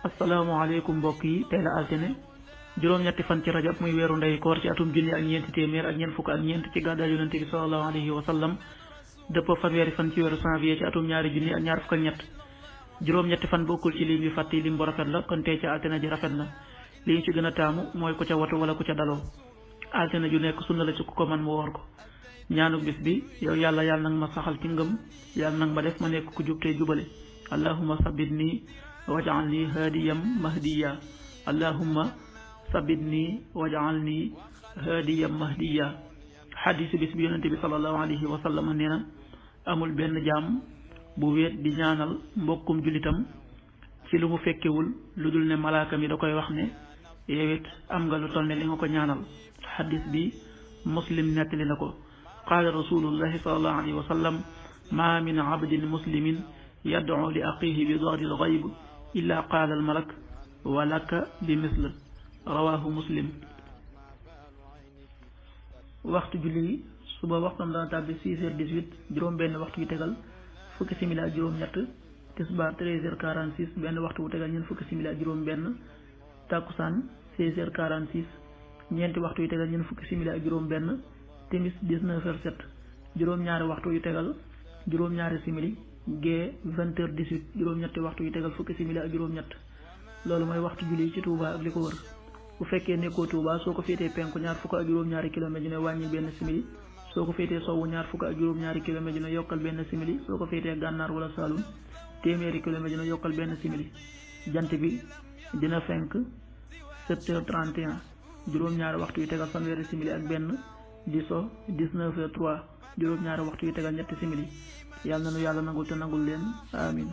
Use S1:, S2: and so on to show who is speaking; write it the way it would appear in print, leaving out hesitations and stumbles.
S1: asalaamaaleykum mbokk yi tey la altine juróom-ñetti fan ci rajab muy weeru ndey koor ci atum junni ak ñeenti téeméer ak ñeent fukk ak ñeent ci gàddaay yonente bi sallallahu alayhi wa sallam dëppoo fanweeri fan ci weeru janvier ci atum ñaari junni ak ñaar fukk ak ñett juróom-ñetti fan bokkul ci lim yu fàtte lim bu rafet la kon tey ca altine ji rafet na li ñu ci gën a taamu mooy ku ca watu wala ku ca daloo altine ju nekk sunna la ci ku ko man mu woor ko ñaanu bis bi yow yàlla nag ma saxal ci ngëm yàlla nag ma def ma nekk ku jub tey jubale allahumma sabbitni waj'alni hadiyan mahdiya allahumma sabbitni waj'alni hadiyan mahdiya xadiisu bis bi yonente bi sallallahu alayhi wa sallam nee na amul benn jaam bu wéet di ñaanal mbokkum julitam ci lu mu fekkewul lu dul ne malaaka mi da koy wax ne yow it am nga lu toll ne li nga ko ñaanal xadiis bi muslim nettali na ko qaala rasulullahi sallallahu alayhi wa sallam ma min abdin muslimin yad'u li axihi bi dahril gayb illa qaala al malak wa laka bi misl rawahu muslim. waxtu julli suba waxtam dana tàbbi 6h18 juróom benn waxtu yu tegal fukki simili ak juróom ñett tisbaar 13h46 benn waxtu bu tegal ñeent fukki simili ak juróom benn takkusaan 16h46 ñeenti waxtu yu tegal ñeent fukki simili ak juróom benn timis 19h07 juróom ñaari waxtu yu tegal juróom ñaari simili gee 20h18 juróom-ñetti waxtu yu tegal fukki simili ak juróom-ñett loolu mooy waxtu julli ci Touba ak li ko wër bu fekkee nekkoo Touba soo ko féetee penku ñaar fukk ak juróom-ñaari kilomètre yu ne wàññi benn simili soo ko féetee sowwu ñaar fukk ak juróom-ñaari kilomètre yu ne yokkal benn simili soo ko féetee gànnaar wala Saloum téeméeri kilomètre yu ne yokkal benn simili jant bi dina fenk 7h31 juróom-ñaari waxtu yu tegal fanweeri simili ak benn di so 19h03 juróom-ñaari waxtu yu tegal ñetti simili yàlla na nu yàlla nangul te nangul leen amin